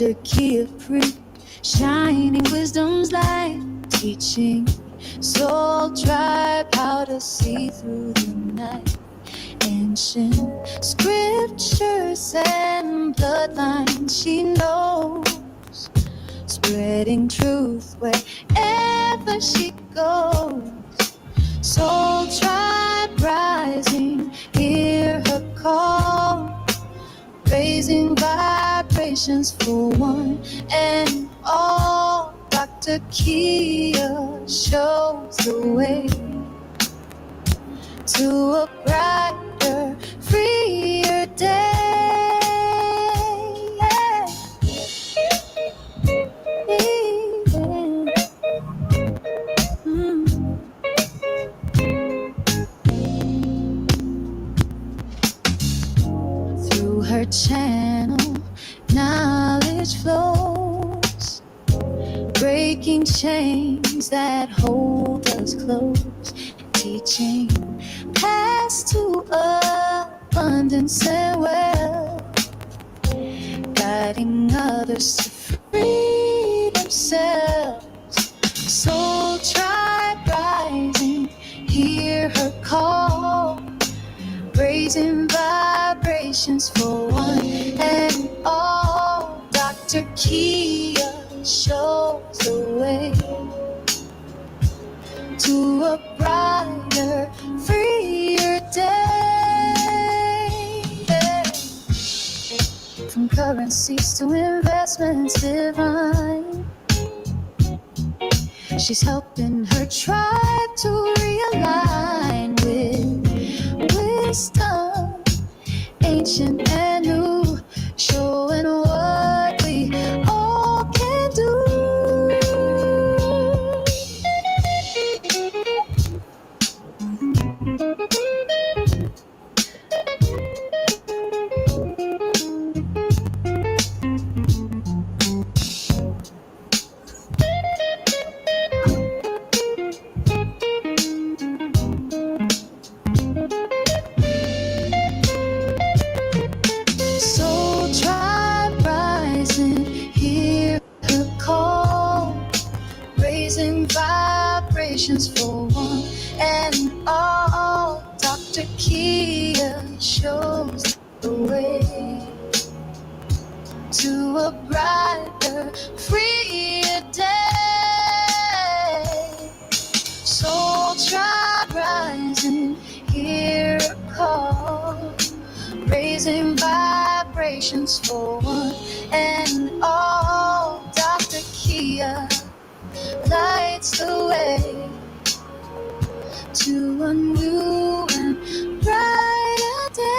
Dr. Kia Pre, shining wisdom's light, teaching Soul Tribe how to see through the night. Ancient scriptures and bloodlines she knows, spreading truth wherever she goes. Soul Tribe rising, hear her call, raising vibrations for one and all. Dr. Kia shows the way to a brighter, freer day. Through her channel, knowledge flows, breaking chains that hold us close, teaching paths to abundance and wealth, guiding others to free themselves. Soul Tribe rising, hear her call, raising vibrations for one and all. Dr. Kia shows the way to a brighter, freer day. From currencies to investments divine, she's helping her tribe to realign with wisdom, ancient and new, showing what we all can do. Soul Tribe rising, hear her call, raising vibrations for one and all. Dr. Kia shows the way to a brighter, freer day. Soul Tribe rising, hear a call, raising vibrations for one and all. Dr. Kia lights the way to a new and brighter day.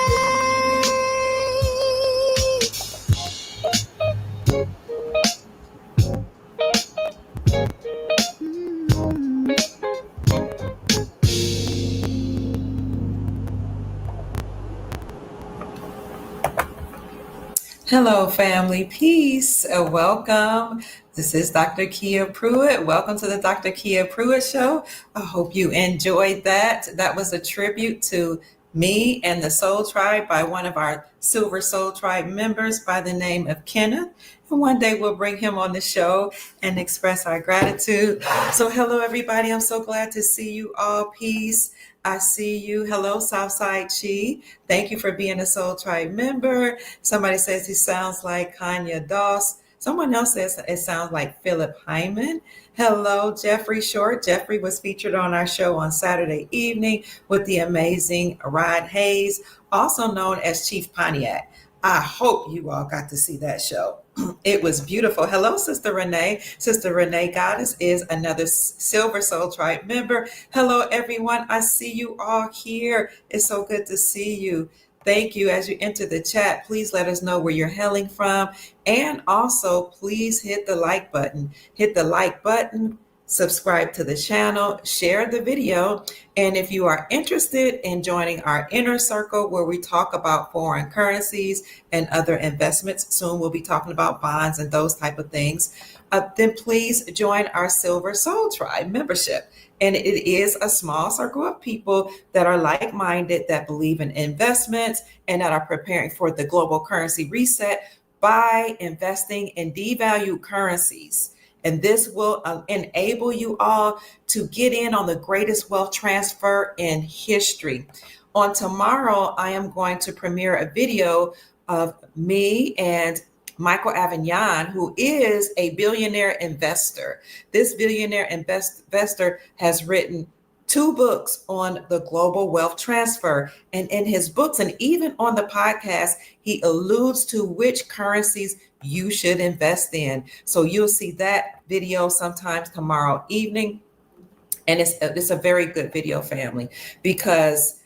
Hello, family. Peace. Welcome. This is Dr. Kia Pruitt. Welcome to the Dr. Kia Pruitt Show. I hope you enjoyed that. That was a tribute to me and the Soul Tribe by one of our Silver Soul Tribe members by the name of Kenneth. And one day we'll bring him on the show and express our gratitude. So hello, everybody. I'm so glad to see you all. Peace. I see you. Hello, Southside Chi. Thank you for being a Soul Tribe member. Somebody says he sounds like Kanye Doss. Someone else says it sounds like Philip Hyman. Hello, Jeffrey Short. Jeffrey was featured on our show on Saturday evening with the amazing Rod Hayes, also known as Chief Pontiac. I hope you all got to see that show. It was beautiful. Hello, Sister Renee. Sister Renee Goddess is another Silver Soul Tribe member. Hello, everyone. I see you all here. It's so good to see you. Thank you. As you enter the chat, please let us know where you're hailing from. And also, please hit the like button. Hit the like button. Subscribe to the channel, share the video, and if you are interested in joining our inner circle where we talk about foreign currencies and other investments, soon we'll be talking about bonds and those type of things, then please join our Silver Soul Tribe membership. And it is a small circle of people that are like-minded, that believe in investments and that are preparing for the global currency reset, by investing in devalued currencies. And this will enable you all to get in on the greatest wealth transfer in history. On tomorrow, I am going to premiere a video of me and Michael Avignon, who is a billionaire investor. This billionaire investor has written 2 books on the global wealth transfer. And in his books, and even on the podcast, he alludes to which currencies you should invest in. So you'll see that video sometime tomorrow evening. And it's a very good video, family, because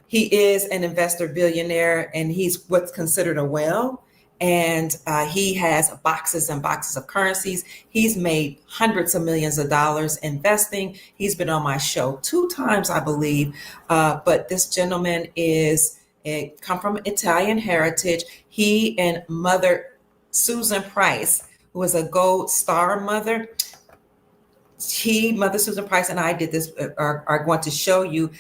he is an investor billionaire and he's what's considered a whale. And he has boxes and boxes of currencies. He's made hundreds of millions of dollars investing. He's been on my show 2 times, I believe. But this gentleman come from Italian heritage. He and Mother Susan Price, who is a gold star mother, Mother Susan Price and I did this, are going to show you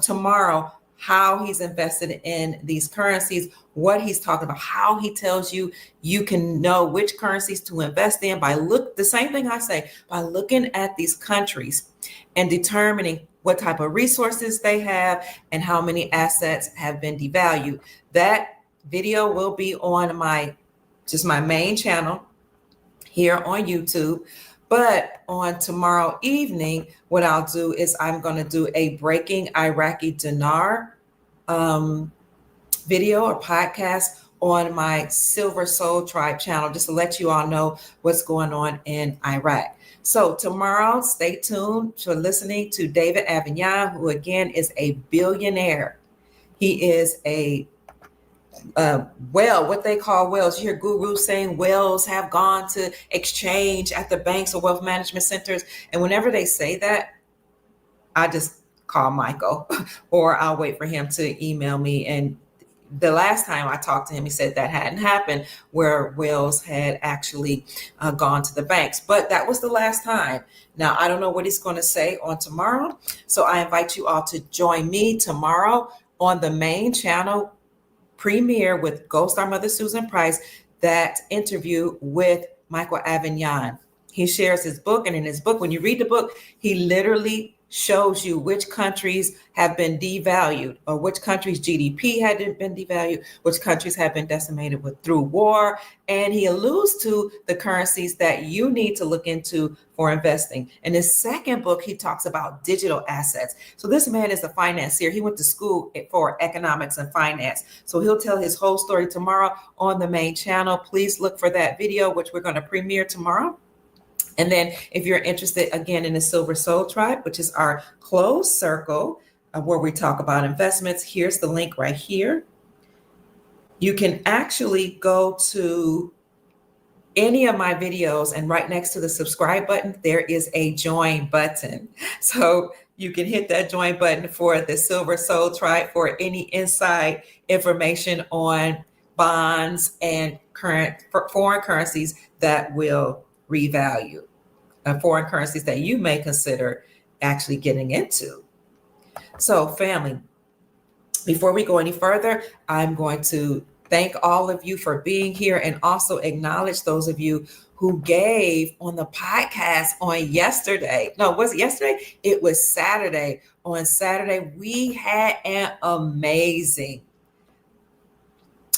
tomorrow how he's invested in these currencies, what he's talking about, how he tells you you can know which currencies to invest in the same thing I say, by looking at these countries and determining what type of resources they have and how many assets have been devalued. That video will be on my main channel here on YouTube. But on tomorrow evening, what I'll do is I'm going to do a Breaking Iraqi Dinar video or podcast on my Silver Soul Tribe channel, just to let you all know what's going on in Iraq. So tomorrow, stay tuned for listening to David Avignon, who again is a billionaire. He is a what they call whales. You hear gurus saying whales have gone to exchange at the banks or wealth management centers. And whenever they say that, I just call Michael or I'll wait for him to email me. And the last time I talked to him, he said that hadn't happened, where whales had actually gone to the banks. But that was the last time. Now, I don't know what he's going to say on tomorrow. So I invite you all to join me tomorrow on the main channel premiere with Gold Star Mother Susan Price, that interview with Michael Avignon. He shares his book, and in his book, when you read the book, he literally shows you which countries have been devalued, or which countries' GDP had been devalued, which countries have been decimated through war. And he alludes to the currencies that you need to look into for investing. In his second book, he talks about digital assets. So this man is a financier. He went to school for economics and finance. So he'll tell his whole story tomorrow on the main channel. Please look for that video, which we're going to premiere tomorrow. And then if you're interested, again, in the Silver Soul Tribe, which is our closed circle where we talk about investments, here's the link right here. You can actually go to any of my videos, and right next to the subscribe button, there is a join button. So you can hit that join button for the Silver Soul Tribe for any inside information on bonds and current foreign currencies that will revalue, foreign currencies that you may consider actually getting into. So family, before we go any further, I'm going to thank all of you for being here, and also acknowledge those of you who gave on the podcast on yesterday. No, was it yesterday? It was Saturday. On Saturday, we had an amazing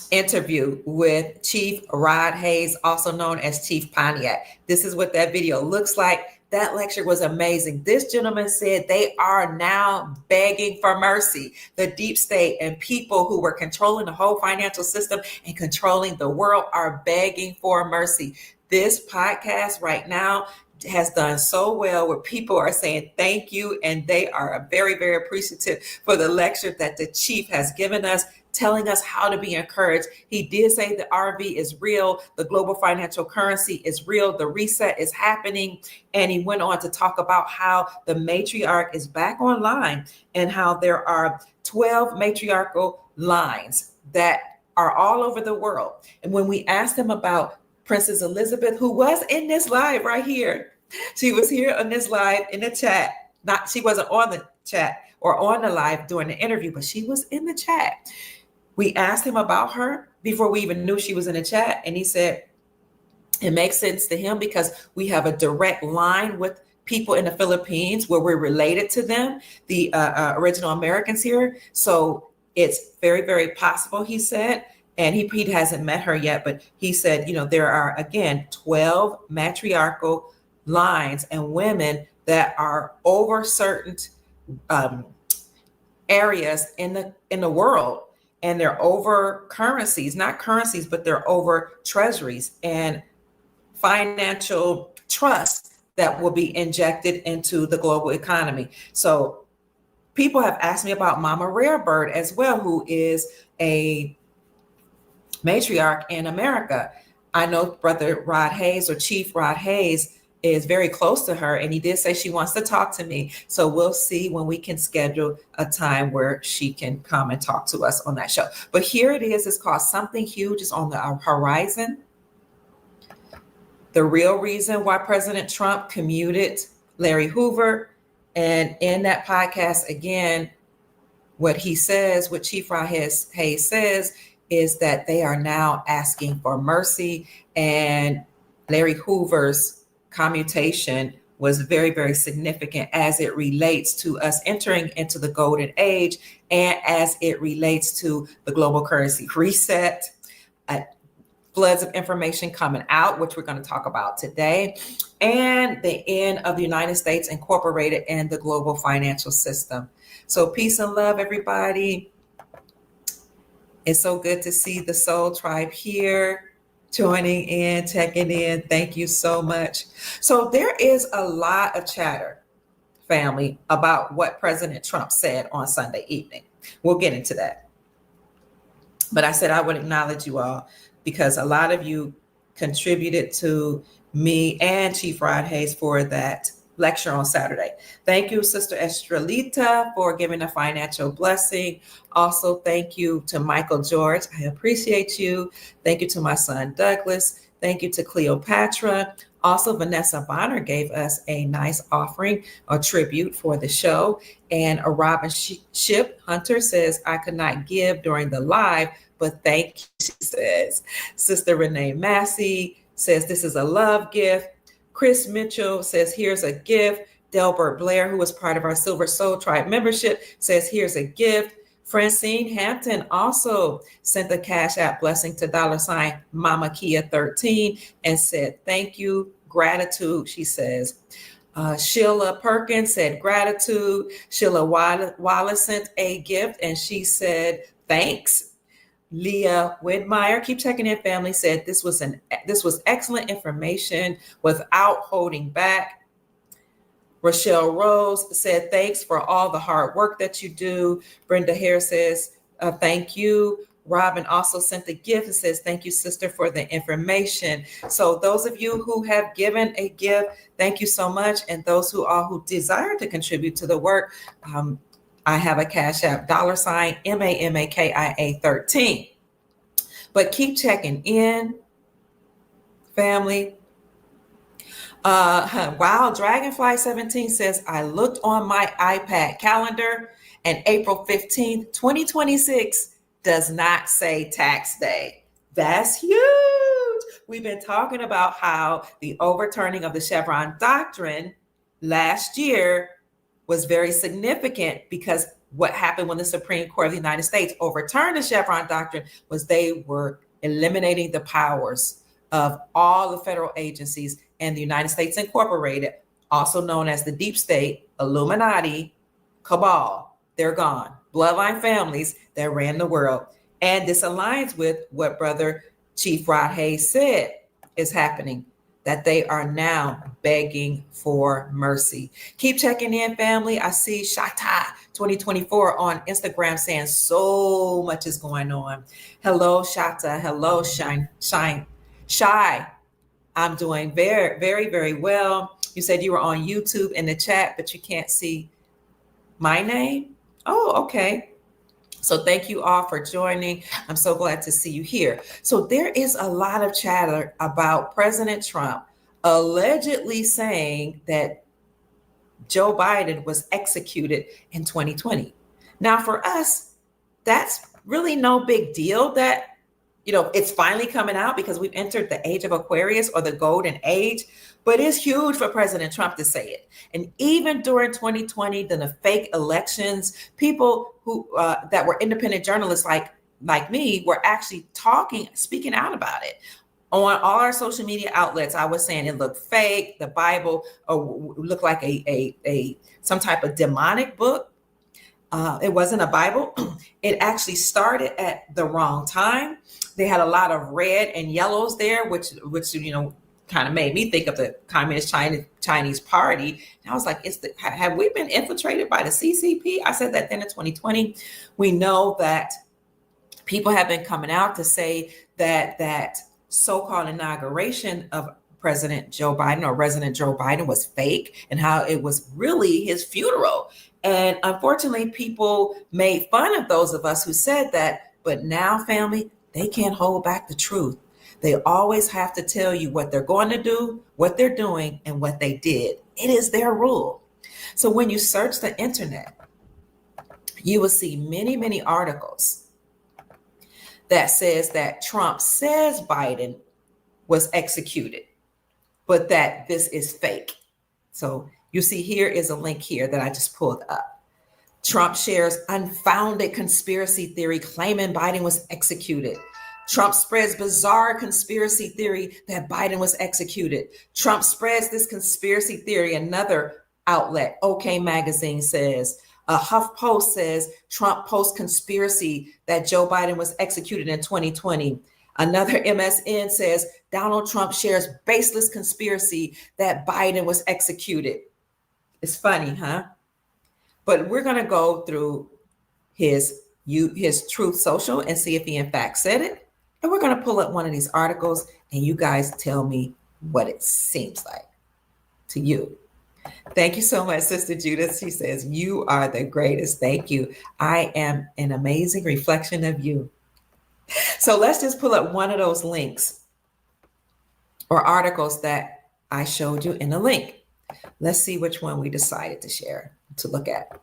interview with Chief Rod Hayes, also known as Chief Pontiac. This is what that video looks like. That lecture was amazing. This gentleman said they are now begging for mercy. The deep state and people who were controlling the whole financial system and controlling the world are begging for mercy. This podcast right now has done so well, where people are saying thank you, and they are very, very appreciative for the lecture that the chief has given us, telling us how to be encouraged. He did say the RV is real, the global financial currency is real, the reset is happening. And he went on to talk about how the matriarch is back online, and how there are 12 matriarchal lines that are all over the world. And when we asked him about Princess Elizabeth, who was in this live right here, she was here on this live in the chat. She wasn't on the chat or on the live during the interview, but she was in the chat. We asked him about her before we even knew she was in the chat. And he said, it makes sense to him because we have a direct line with people in the Philippines where we're related to them, the original Americans here. So it's very, very possible, he said. And he hasn't met her yet, but he said, there are, again, 12 matriarchal lines and women that are over certain areas in the world. And they're over currencies, not currencies, but they're over treasuries and financial trust that will be injected into the global economy. So people have asked me about Mama Rarebird as well, who is a matriarch in America. I know Brother Rod Hayes, or Chief Rod Hayes, is very close to her, and he did say she wants to talk to me. So we'll see when we can schedule a time where she can come and talk to us on that show. But here it is. It's called Something Huge is on the Horizon. The real reason why President Trump commuted Larry Hoover. And in that podcast, again, what he says, what Chief Rod Hayes says, is that they are now asking for mercy. And Larry Hoover's commutation was very, very significant as it relates to us entering into the golden age and as it relates to the global currency reset. Floods of information coming out, which we're going to talk about today, and the end of the United States Incorporated and the global financial system. So peace and love, everybody. It's so good to see the Soul Tribe here, joining in, checking in. Thank you so much. So there is a lot of chatter, family, about what President Trump said on Sunday evening. We'll get into that. But I said I would acknowledge you all, because a lot of you contributed to me and Chief Rod Hayes for that lecture on Saturday. Thank you, Sister Estrelita, for giving a financial blessing. Also, thank you to Michael George. I appreciate you. Thank you to my son, Douglas. Thank you to Cleopatra. Also, Vanessa Bonner gave us a nice offering or tribute for the show. And a Robin Ship Hunter says, I could not give during the live, but thank you, she says. Sister Renee Massey says, this is a love gift. Chris Mitchell says, here's a gift. Delbert Blair, who was part of our Silver Soul Tribe membership, says, here's a gift. Francine Hampton also sent a Cash App blessing to $ Mama Kia 13 and said, thank you, gratitude, she says. Sheila Perkins said, gratitude. Sheila Wallace sent a gift and she said, thanks. Leah Widmeyer, keep checking in, family, said this was excellent information without holding back. Rochelle Rose said, thanks for all the hard work that you do. Brenda Hare says, thank you. Robin also sent the gift and says, thank you, sister, for the information. So those of you who have given a gift, thank you so much. And those who desire to contribute to the work, I have a Cash App, $ MAMAKIA 13. But keep checking in, family. Wow, Dragonfly 17 says, I looked on my iPad calendar and April 15th, 2026 does not say tax day. That's huge. We've been talking about how the overturning of the Chevron doctrine last year was very significant, because what happened when the Supreme Court of the United States overturned the Chevron doctrine was they were eliminating the powers of all the federal agencies and the United States Incorporated, also known as the Deep State, Illuminati, cabal. They're gone. Bloodline families that ran the world. And this aligns with what Brother Chief Rod Hayes said is happening, that they are now begging for mercy. Keep checking in, family. I see Shata 2024 on Instagram saying so much is going on. Hello, Shata. Hello, Shy. I'm doing very, very, very well. You said you were on YouTube in the chat, but you can't see my name. Oh, okay. So thank you all for joining. I'm so glad to see you here. So there is a lot of chatter about President Trump allegedly saying that Joe Biden was executed in 2020. Now, for us, that's really no big deal that it's finally coming out because we've entered the age of Aquarius or the golden age, but it's huge for President Trump to say it. And even during 2020, the fake elections, people who that were independent journalists like me were actually speaking out about it. On all our social media outlets, I was saying it looked fake. The Bible looked like a some type of demonic book. It wasn't a Bible. It actually started at the wrong time. They had a lot of red and yellows there, which kind of made me think of the Communist Chinese Party. And I was like, have we been infiltrated by the CCP? I said that then in 2020. We know that people have been coming out to say that so-called inauguration of President Joe Biden or President Joe Biden was fake and how it was really his funeral. And unfortunately, people made fun of those of us who said that. But now, family, they can't hold back the truth. They always have to tell you what they're going to do, what they're doing, and what they did. It is their rule. So when you search the internet, you will see many, many articles that says that Trump says Biden was executed, but that this is fake. So you see here is a link here that I just pulled up. Trump shares unfounded conspiracy theory claiming Biden was executed. Trump spreads bizarre conspiracy theory that Biden was executed. Trump spreads this conspiracy theory. Another outlet, OK Magazine, says, HuffPost says Trump posts conspiracy that Joe Biden was executed in 2020. Another MSN says Donald Trump shares baseless conspiracy that Biden was executed. It's funny, huh? But we're going to go through his Truth Social and see if he in fact said it. And we're going to pull up one of these articles and you guys tell me what it seems like to you. Thank you so much, Sister Judith. She says, you are the greatest. Thank you. I am an amazing reflection of you. So let's just pull up one of those links or articles that I showed you in the link. Let's see which one we decided to share, to look at.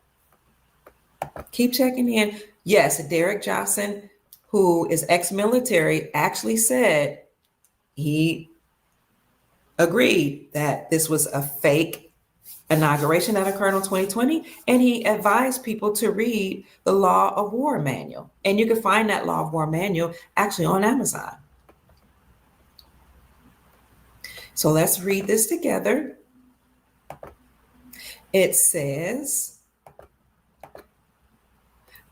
Keep checking in. Yes, Derek Johnson, who is ex-military, actually said he agreed that this was a fake inauguration that occurred in 2020, and he advised people to read the Law of War manual. And you can find that Law of War manual actually on Amazon. So let's read this together. It says,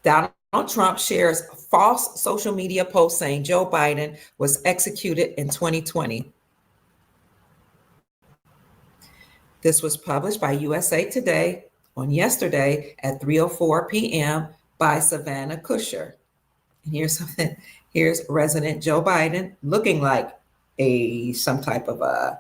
Donald Trump shares false social media post saying Joe Biden was executed in 2020. This was published by USA Today on yesterday at 3:04 p.m. by Savannah Kusher. And here's something. Here's President Joe Biden looking like some type of a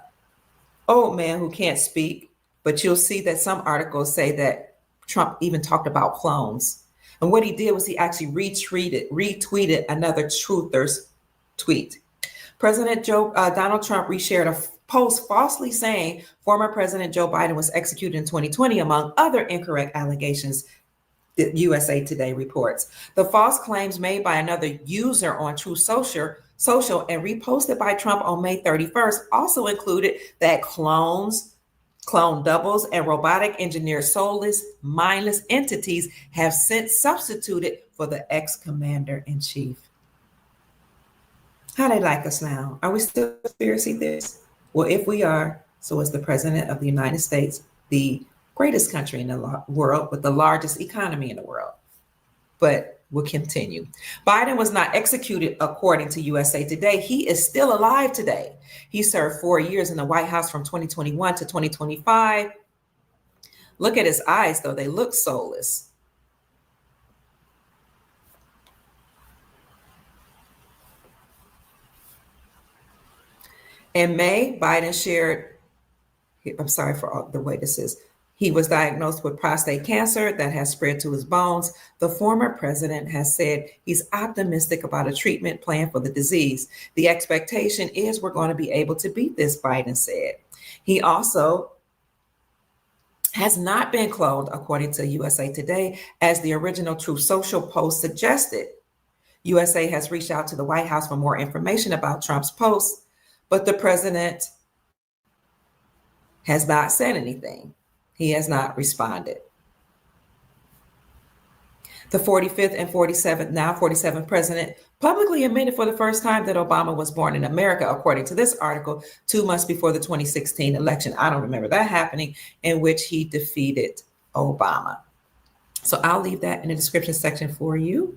old man who can't speak. But you'll see that some articles say that Trump even talked about clones. And what he did was he actually retweeted another truther's tweet. President Donald Trump reshared a post falsely saying former President Joe Biden was executed in 2020, among other incorrect allegations, that USA Today reports. The false claims made by another user on Truth Social and reposted by Trump on May 31st also included that clones, clone doubles, and robotic engineered soulless, mindless entities have since substituted for the ex-commander-in-chief. How they like us now? Are we still conspiracy theorists? Well, if we are, so is the President of the United States, the greatest country in the world with the largest economy in the world. But we'll continue. Biden was not executed according to USA Today. He is still alive today. He served 4 years in the White House from 2021 to 2025. Look at his eyes, though. They look soulless. In May, Biden shared, I'm sorry for all the way this is, he was diagnosed with prostate cancer that has spread to his bones. The former president has said he's optimistic about a treatment plan for the disease. The expectation is we're going to be able to beat this, Biden said. He also has not been cloned, according to USA Today, as the original Truth Social post suggested. USA has reached out to the White House for more information about Trump's post, but the president has not said anything. He has not responded. The 45th and 47th president publicly admitted for the first time that Obama was born in America, according to this article, 2 months before the 2016 election. I don't remember that happening, in which he defeated Obama. So I'll leave that in the description section for you.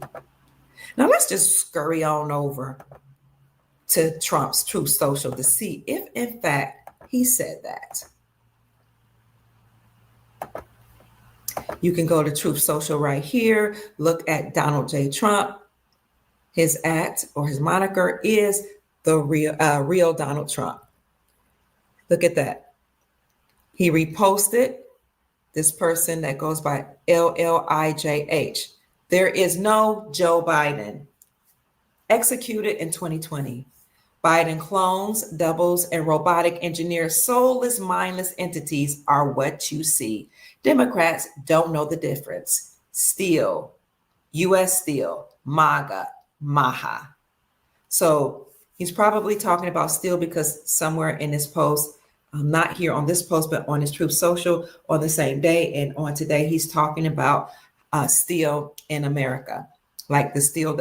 Now let's just scurry on over to Trump's Truth Social to see if, in fact, he said that. You can go to Truth Social right here, look at Donald J. Trump. His @ or his moniker is the real Donald Trump. Look at that. He reposted this person that goes by LLIJH. There is no Joe Biden. Executed in 2020. Biden clones, doubles, and robotic engineers, soulless, mindless entities are what you see. Democrats don't know the difference. Steel, US Steel, MAGA, MAHA. So he's probably talking about steel because somewhere in this post, not here on this post, but on his Truth Social on the same day and on today, he's talking about steel in America, like the steel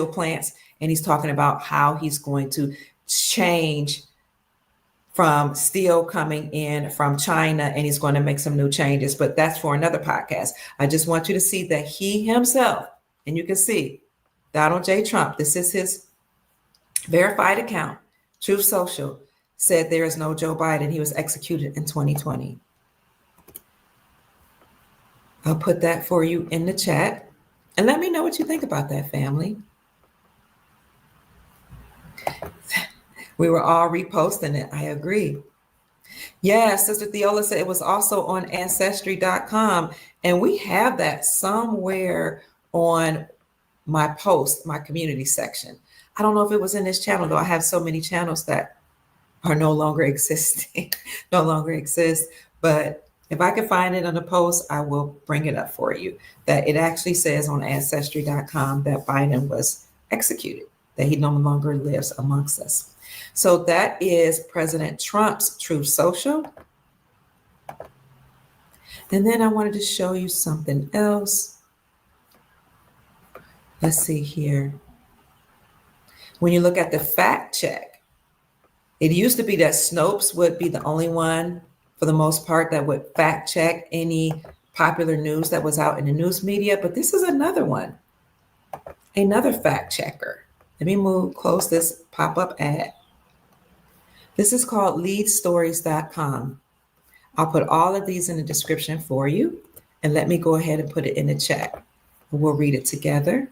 plants. And he's talking about how he's going to change from steel coming in from China, and he's going to make some new changes. But that's for another podcast. I just want you to see that he himself, and you can see Donald J. Trump, this is his verified account, Truth Social, said there is no Joe Biden. He was executed in 2020. I'll put that for you in the chat. And let me know what you think about that, family. We were all reposting it. I agree. Yeah, Sister Theola said it was also on Ancestry.com. And we have that somewhere on my post, my community section. I don't know if it was in this channel, though. I have so many channels that are no longer existing, no longer exist. But if I can find it on the post, I will bring it up for you. That it actually says on Ancestry.com that Biden was executed, that he no longer lives amongst us. So that is President Trump's Truth Social. And then I wanted to show you something else. Let's see here. When you look at the fact check, it used to be that Snopes would be the only one, for the most part, that would fact check any popular news that was out in the news media. But this is another one, another fact checker. Let me close this pop-up ad. This is called leadstories.com. I'll put all of these in the description for you. And let me go ahead and put it in the chat. We'll read it together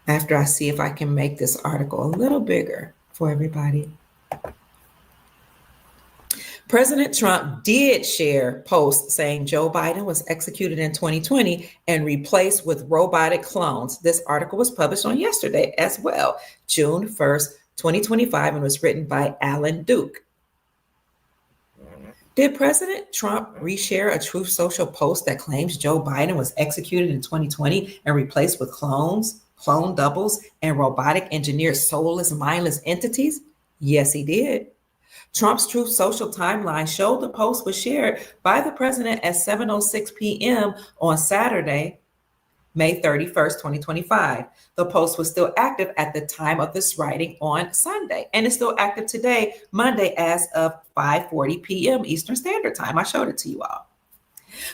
after I see if I can make this article a little bigger for everybody. President Trump did share posts saying Joe Biden was executed in 2020 and replaced with robotic clones. This article was published on yesterday as well, June 1st, 2025, and was written by Alan Duke. Did President Trump reshare a Truth Social post that claims Joe Biden was executed in 2020 and replaced with clones, clone doubles, and robotic engineered soulless, mindless entities? Yes, he did. Trump's Truth Social timeline showed the post was shared by the president at 7:06 p.m. on Saturday, May 31st, 2025. The post was still active at the time of this writing on Sunday, and it's still active today, Monday, as of 5:40 p.m. Eastern Standard Time. I showed it to you all.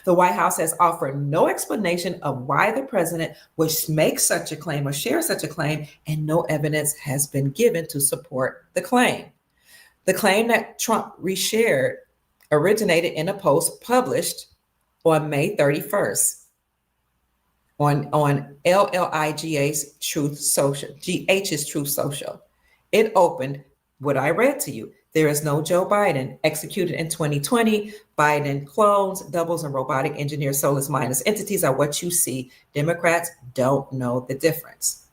The White House has offered no explanation of why the president would make such a claim or share such a claim, and no evidence has been given to support the claim. The claim that Trump reshared originated in a post published on May 31st on LLIGH's Truth Social, GH's Truth Social. It opened what I read to you. There is no Joe Biden, executed in 2020. Biden clones, doubles, and robotic engineered soulless mindless entities are what you see. Democrats don't know the difference.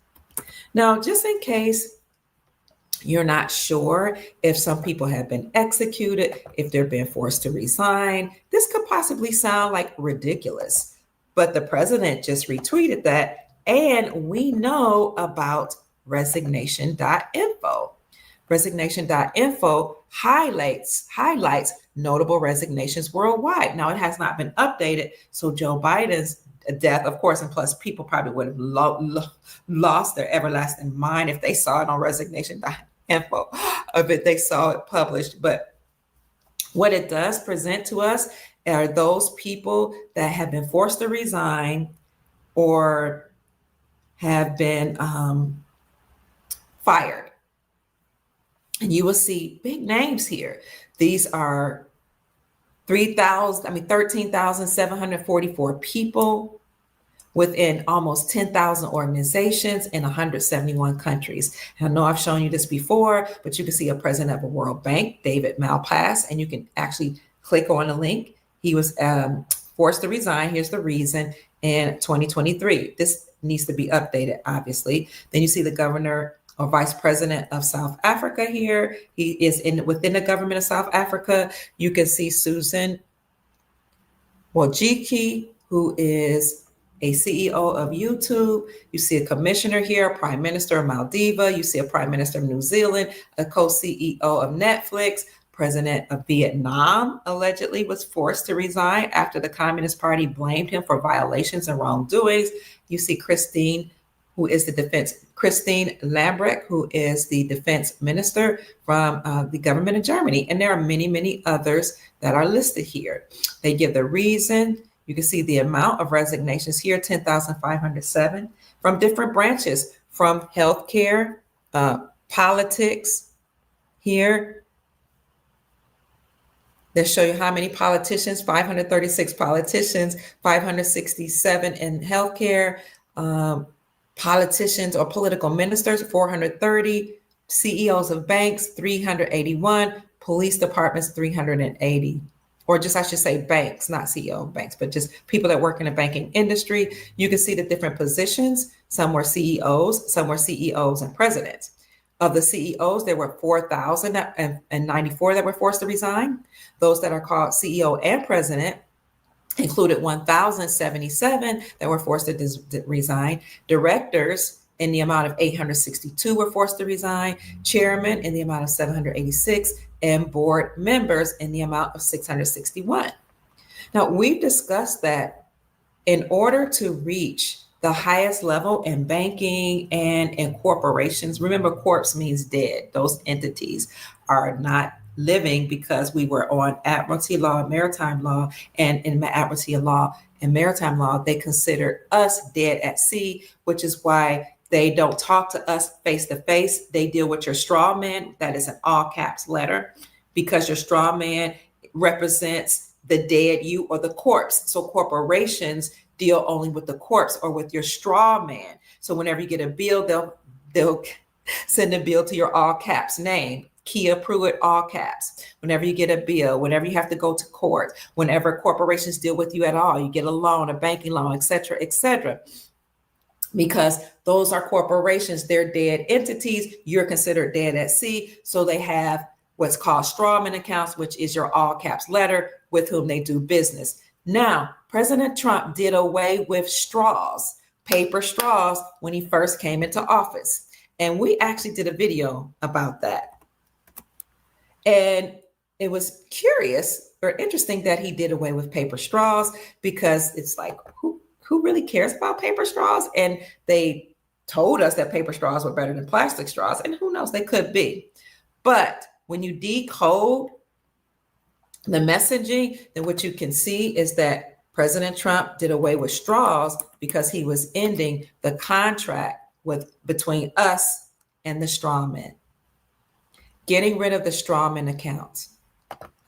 Now, just in case you're not sure if some people have been executed, if they're being forced to resign, this could possibly sound like ridiculous. But the president just retweeted that And we know about resignation.info. Resignation.info highlights notable resignations worldwide. Now, it has not been updated, so Joe Biden's death, of course, and plus people probably would have lost their everlasting mind if they saw it on resignation.info, if they saw it published. But what it does present to us are those people that have been forced to resign or have been fired. And you will see big names here. These are 13,744 people within almost 10,000 organizations in 171 countries. And I know I've shown you this before, but you can see a president of the World Bank, David Malpass, and you can actually click on a link. He was forced to resign. Here's the reason in 2023. This needs to be updated, obviously. Then you see the governor or vice president of South Africa here. He is within the government of South Africa. You can see Susan Wojcicki, who is a CEO of YouTube. You see a commissioner here, a prime minister of Maldives. You see a prime minister of New Zealand, a co-CEO of Netflix. President of Vietnam allegedly was forced to resign after the Communist Party blamed him for violations and wrongdoings. You see Christine Lambrecht, who is the defense minister from the government of Germany. And there are many, many others that are listed here. They give the reason. You can see the amount of resignations here, 10,507 from different branches, from healthcare, politics here. They show you how many politicians, 536 politicians, 567 in healthcare, politicians or political ministers, 430, CEOs of banks, 381, police departments, 380. Or just, I should say banks, not CEO of banks, but just people that work in the banking industry. You can see the different positions. Some were CEOs, some were CEOs and presidents. Of the CEOs, there were 4,094 that were forced to resign. Those that are called CEO and president included 1,077 that were forced to resign. Directors in the amount of 862 were forced to resign. Chairman in the amount of 786, and board members in the amount of 661. Now, we've discussed that in order to reach the highest level in banking and in corporations, remember, corpse means dead. Those entities are not living because we were on admiralty law, maritime law, and in admiralty law and maritime law, they consider us dead at sea, which is why they don't talk to us face to face. They deal with your straw man. That is an all caps letter, because your straw man represents the dead you or the corpse. So corporations deal only with the corpse or with your straw man. So whenever you get a bill, they'll send a bill to your all caps name, Kia Pruitt, all caps. Whenever you get a bill, whenever you have to go to court, whenever corporations deal with you at all, you get a loan, a banking loan, et cetera, because those are corporations, they're dead entities. You're considered dead at sea. So they have what's called strawman accounts, which is your all caps letter with whom they do business. Now, President Trump did away with straws, paper straws, when he first came into office. And we actually did a video about that. And it was curious or interesting that he did away with paper straws, because it's like, who really cares about paper straws? And they told us that paper straws were better than plastic straws, and who knows, they could be. But when you decode the messaging, then what you can see is that President Trump did away with straws because he was ending the contract between us and the strawman, getting rid of the strawman accounts.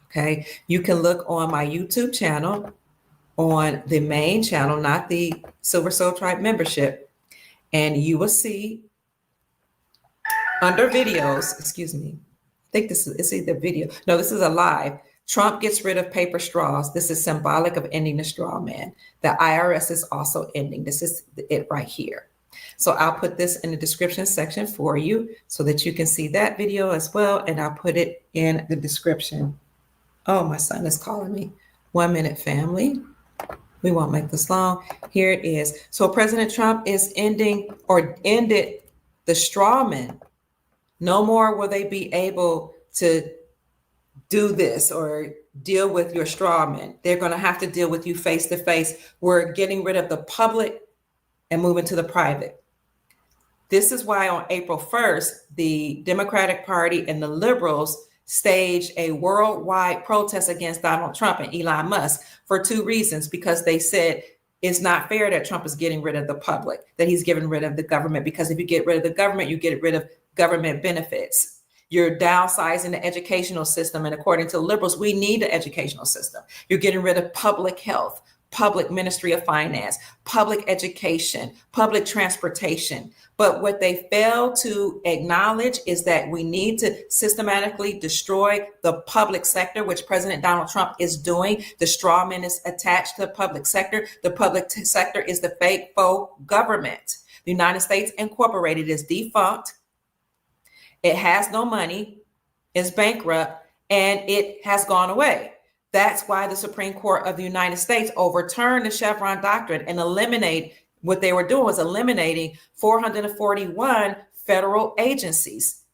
Okay, you can look on my YouTube channel, on the main channel, not the Silver Soul Tribe membership, and you will see under videos, excuse me, I think it's either video. No, this is a live. Trump gets rid of paper straws. This is symbolic of ending the straw man. The IRS is also ending. This is it right here. So I'll put this in the description section for you so that you can see that video as well. And I'll put it in the description. Oh, my son is calling me. 1 minute, family. We won't make this long. Here it is. So President Trump is ended the strawman. No more will they be able to do this or deal with your strawman. They're going to have to deal with you face to face. We're getting rid of the public and moving to the private. This is why on April 1st, the Democratic Party and the liberals staged a worldwide protest against Donald Trump and Elon Musk for two reasons. Because they said it's not fair that Trump is getting rid of the public, that he's getting rid of the government, because if you get rid of the government, you get rid of government benefits. You're downsizing the educational system. And according to liberals, we need the educational system. You're getting rid of public health, public Ministry of Finance, public education, public transportation. But what they fail to acknowledge is that we need to systematically destroy the public sector, which President Donald Trump is doing. The straw man is attached to the public sector. The public sector is the fake faux government. The United States Incorporated is defunct. It has no money, is bankrupt, and it has gone away. That's why the Supreme Court of the United States overturned the Chevron doctrine and what they were doing was eliminating 441 federal agencies.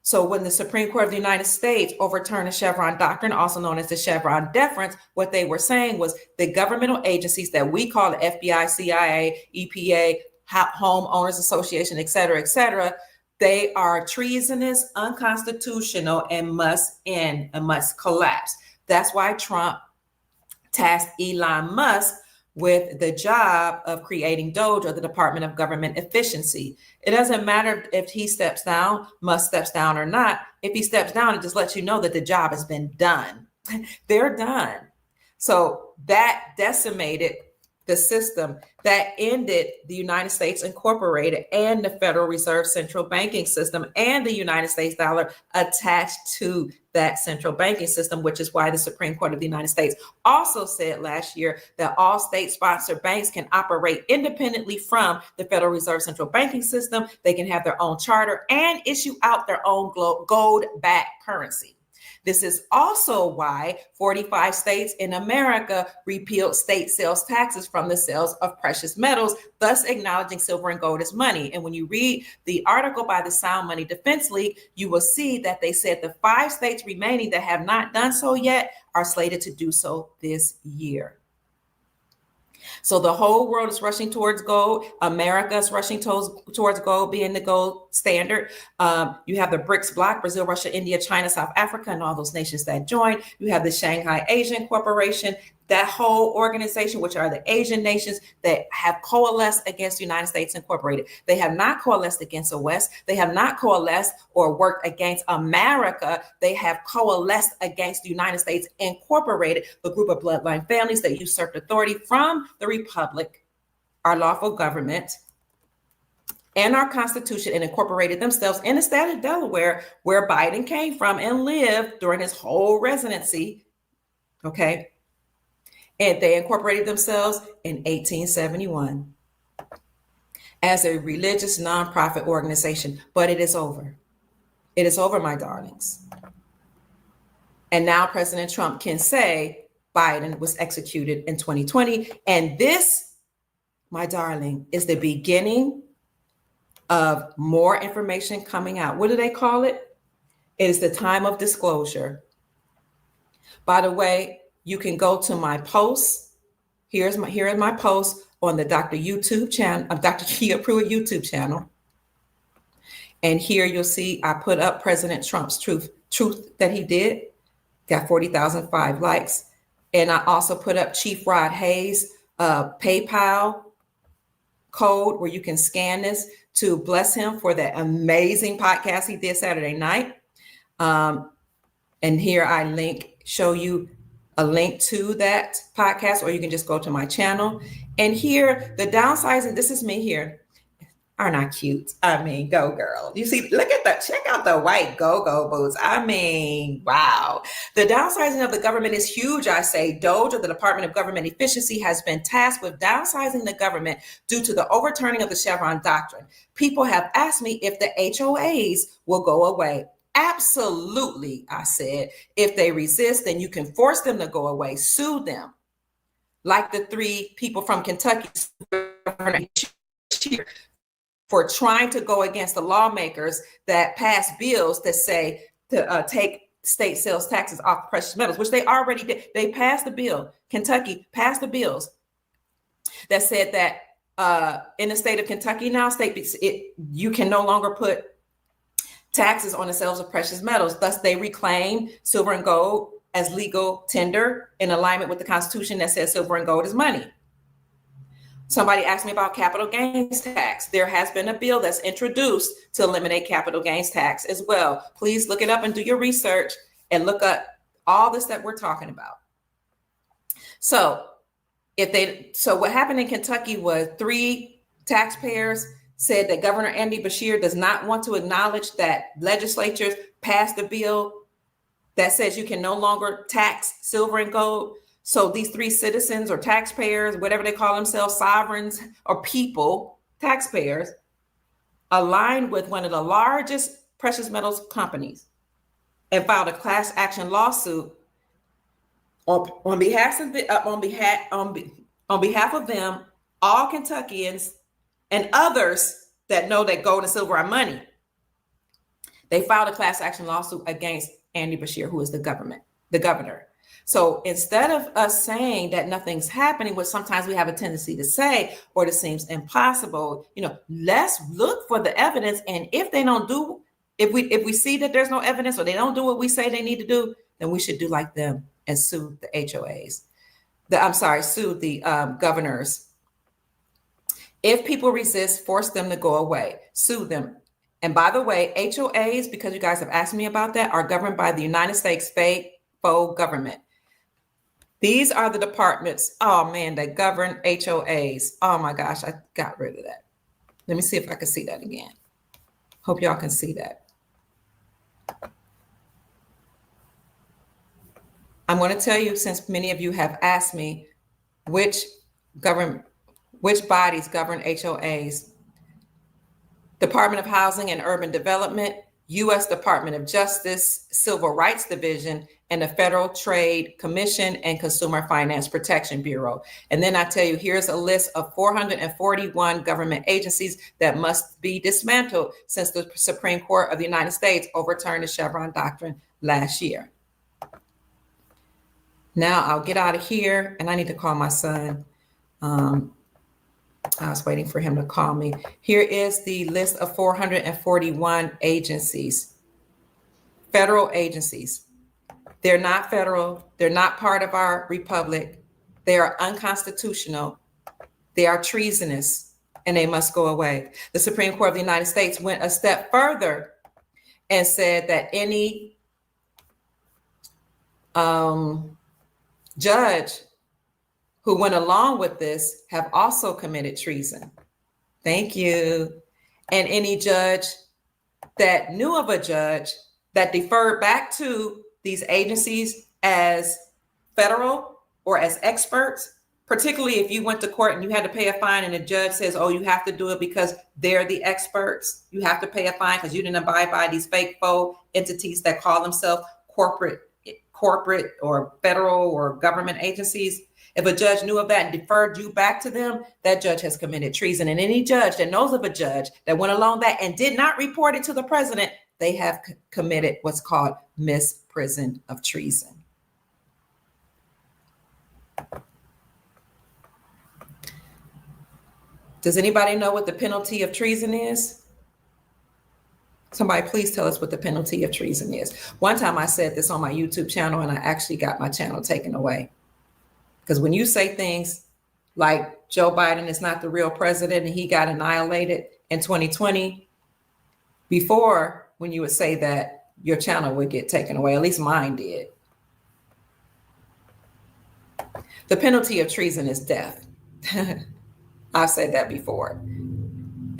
So when the Supreme Court of the United States overturned the Chevron doctrine, also known as the Chevron deference, what they were saying was the governmental agencies that we call the FBI, CIA, EPA, Homeowners Association, et cetera, they are treasonous, unconstitutional, and must end and must collapse. That's why Trump tasked Elon Musk with the job of creating DOGE, or the Department of Government Efficiency. It doesn't matter if he steps down, Musk steps down or not. If he steps down, it just lets you know that the job has been done. They're done. So that decimated the system, that ended the United States Incorporated and the Federal Reserve central banking system and the United States dollar attached to that central banking system, which is why the Supreme Court of the United States also said last year that all state-sponsored banks can operate independently from the Federal Reserve central banking system. They can have their own charter and issue out their own gold-backed currency. This is also why 45 states in America repealed state sales taxes from the sales of precious metals, thus acknowledging silver and gold as money. And when you read the article by the Sound Money Defense League, you will see that they said the 5 states remaining that have not done so yet are slated to do so this year. So the whole world is rushing towards gold. America is rushing towards gold being the gold standard. You have the BRICS bloc, Brazil, Russia, India, China, South Africa, and all those nations that join. You have the Shanghai Asian Corporation, that whole organization, which are the Asian nations that have coalesced against the United States Incorporated. They have not coalesced against the West. They have not coalesced or worked against America. They have coalesced against the United States Incorporated, the group of bloodline families that usurped authority from the Republic, our lawful government, and our Constitution, and incorporated themselves in the state of Delaware, where Biden came from and lived during his whole residency. Okay. And they incorporated themselves in 1871 as a religious nonprofit organization. But it is over. It is over, my darlings. And now President Trump can say Biden was executed in 2020. And this, my darling, is the beginning of more information coming out. What do they call it? It is the time of disclosure. By the way, you can go to my posts. Here is my post on the Dr. YouTube channel, Dr. Kia Pruitt YouTube channel. And here you'll see I put up President Trump's truth that he did. Got 40,005 likes. And I also put up Chief Rod Hayes' PayPal code where you can scan this to bless him for that amazing podcast he did Saturday night. And here I show you a link to that podcast, or you can just go to my channel. And here, the downsizing, this is me here. Aren't I cute? I mean, go girl. You see, look at that. Check out the white go-go boots. I mean, wow. The downsizing of the government is huge, I say. DOGE, or the Department of Government Efficiency, has been tasked with downsizing the government due to the overturning of the Chevron doctrine. People have asked me if the HOAs will go away. Absolutely, I said. If they resist, then you can force them to go away, sue them. like the three people from Kentucky for trying to go against the lawmakers that passed bills that say to take state sales taxes off precious metals, which they already did. They passed the bill. Kentucky passed the bills that said that in the state of Kentucky now, you can no longer put taxes on the sales of precious metals. Thus, they reclaim silver and gold as legal tender in alignment with the Constitution that says silver and gold is money. Somebody asked me about capital gains tax. There has been a bill that's introduced to eliminate capital gains tax as well. Please look it up and do your research and look up all this that we're talking about. So what happened in Kentucky was 3 taxpayers said that Governor Andy Beshear does not want to acknowledge that legislatures passed a bill that says you can no longer tax silver and gold. So these 3 citizens or taxpayers, whatever they call themselves, sovereigns or people, taxpayers, aligned with one of the largest precious metals companies and filed a class action lawsuit on behalf of them, all Kentuckians and others that know that gold and silver are money. They filed a class action lawsuit against Andy Beshear, who is the governor. So instead of us saying that nothing's happening, which sometimes we have a tendency to say, or it seems impossible, let's look for the evidence. And if they don't do, if we see that there's no evidence or they don't do what we say they need to do, then we should do like them and sue the HOAs. Sue the governors. If people resist, force them to go away, sue them. And by the way, HOAs, because you guys have asked me about that, are governed by the United States federal government. These are the departments, that govern HOAs. Oh my gosh, I got rid of that. Let me see if I can see that again. Hope y'all can see that. I'm going to tell you, since many of you have asked me, which bodies govern HOAs. Department of Housing and Urban Development, U.S. Department of Justice, Civil Rights Division, and the Federal Trade Commission and Consumer Finance Protection Bureau. And then I tell you, here's a list of 441 government agencies that must be dismantled since the Supreme Court of the United States overturned the Chevron doctrine last year. Now I'll get out of here, and I need to call my son. I was waiting for him to call me. Here is the list of 441 agencies, federal agencies. They're not federal. They're not part of our republic. They are unconstitutional. They are treasonous, and they must go away. The Supreme Court of the United States went a step further and said that any judge who went along with this have also committed treason. Thank you. And any judge that knew of a judge that deferred back to these agencies as federal or as experts, particularly if you went to court and you had to pay a fine and the judge says, oh, you have to do it because they're the experts. You have to pay a fine because you didn't abide by these fake faux entities that call themselves corporate or federal or government agencies. If a judge knew of that and deferred you back to them, that judge has committed treason. And any judge that knows of a judge that went along that and did not report it to the president, they have committed what's called misprision of treason. Does anybody know what the penalty of treason is? Somebody please tell us what the penalty of treason is. One time I said this on my YouTube channel and I actually got my channel taken away. Because when you say things like Joe Biden is not the real president and he got annihilated in 2020, before when you would say that, your channel would get taken away. At least mine did. The penalty of treason is death. I've said that before.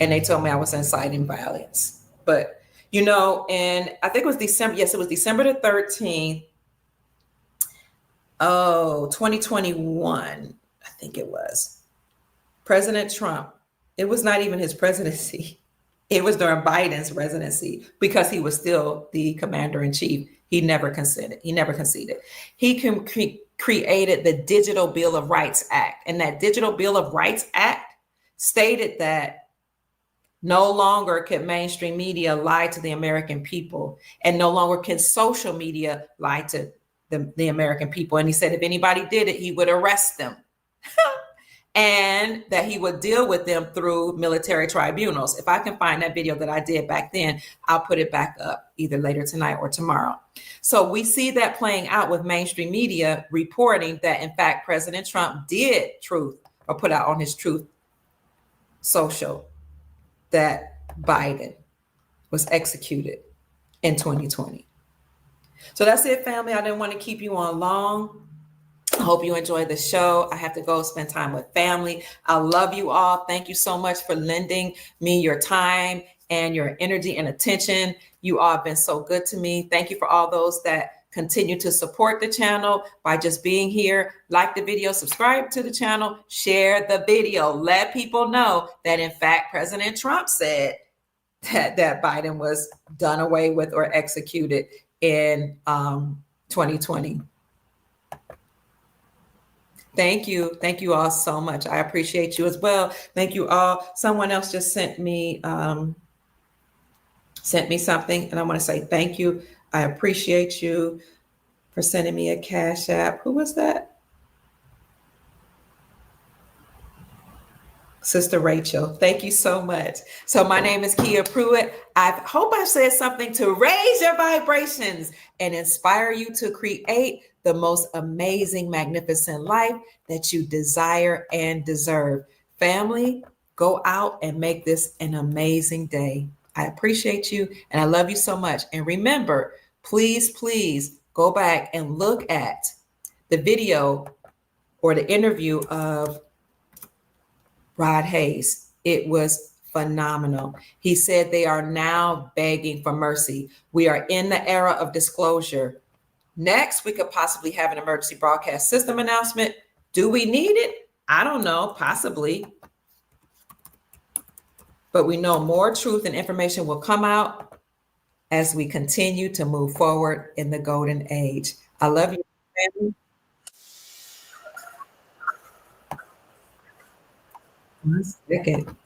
And they told me I was inciting violence. But, and I think it was December. Yes, it was December the 13th. 2021, I think it was. President Trump, it was not even his presidency. It was during Biden's presidency because he was still the commander in chief. He never conceded. He created the Digital Bill of Rights Act. And that Digital Bill of Rights Act stated that no longer can mainstream media lie to the American people, and no longer can social media lie to the American people. And he said if anybody did it, he would arrest them. And that he would deal with them through military tribunals. If I can find that video that I did back then, I'll put it back up either later tonight or tomorrow. So we see that playing out with mainstream media reporting that, in fact, President Trump did put out on his Truth Social that Biden was executed in 2020. So that's it, family. I didn't want to keep you on long. I hope you enjoyed the show. I have to go spend time with family. I love you all. Thank you so much for lending me your time and your energy and attention. You all have been so good to me. Thank you for all those that continue to support the channel by just being here. Like the video, subscribe to the channel, share the video. Let people know that, in fact, President Trump said that Biden was done away with or executed in 2020. Thank you. Thank you all so much. I appreciate you as well. Thank you all. Someone else just sent me something, and I want to say thank you. I appreciate you for sending me a Cash App. Who was that? Sister Rachel. Thank you so much. So my name is Kia Pruitt. I hope I said something to raise your vibrations and inspire you to create the most amazing, magnificent life that you desire and deserve. Family, go out and make this an amazing day. I appreciate you and I love you so much. And remember, please, please go back and look at the video or the interview of Rod Hayes. It was phenomenal. He said they are now begging for mercy. We are in the era of disclosure. Next, we could possibly have an emergency broadcast system announcement. Do we need it? I don't know, possibly. But we know more truth and information will come out as we continue to move forward in the golden age. I love you, family. 1 second.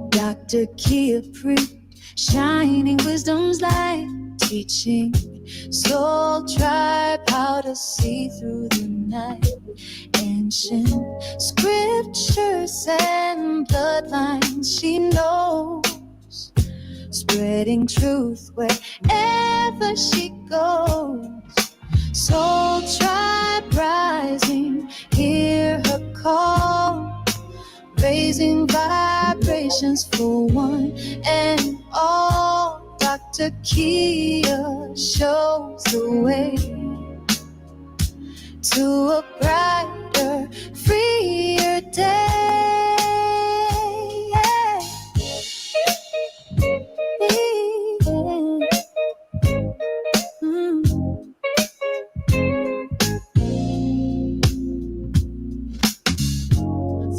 Dr. Kia Pruitt, shining wisdom's light, teaching soul tribe how to see through the night. Ancient scriptures and bloodlines she knows, spreading truth wherever she goes. Soul tribe rising, hear her call, raising vibrations for one and all. Dr. Kia shows the way to a brighter, freer day.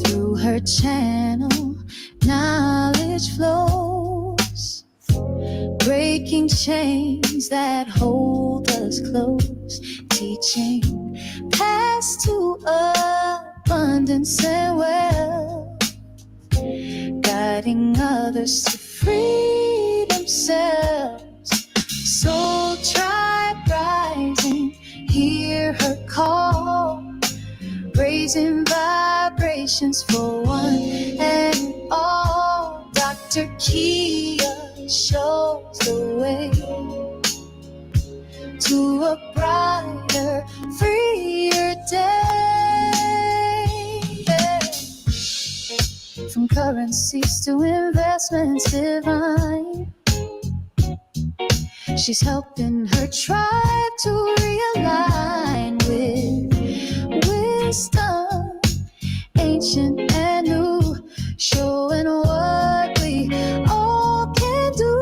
Through her channel, knowledge flows, breaking chains that hold us close, teaching paths to abundance and wealth, guiding others to free themselves. Soul tribe rising, hear her call, raising vibrations for one and all. Dr. Kia shows the way to a brighter, freer day. From currencies to investments divine, she's helping her tribe to realign with wisdom, ancient and new, showing what we all can do.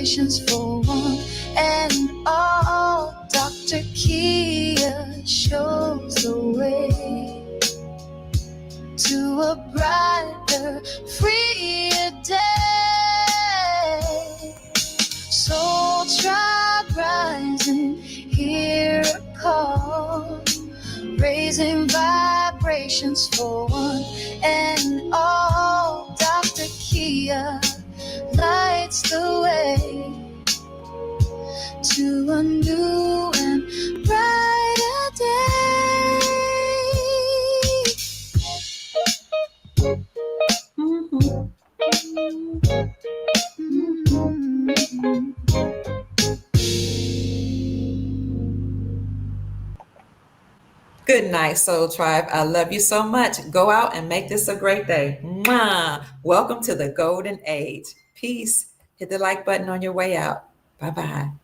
vibrations for one and all. Dr. Kia shows the way to a brighter, freer day. Soul Tribe rising, hear a call, raising vibrations for one and all. Dr. Kia lights the way to a new and brighter day. Good night, Soul Tribe. I love you so much. Go out and make this a great day. Mwah! Welcome to the golden age. Peace. Hit the like button on your way out. Bye-bye.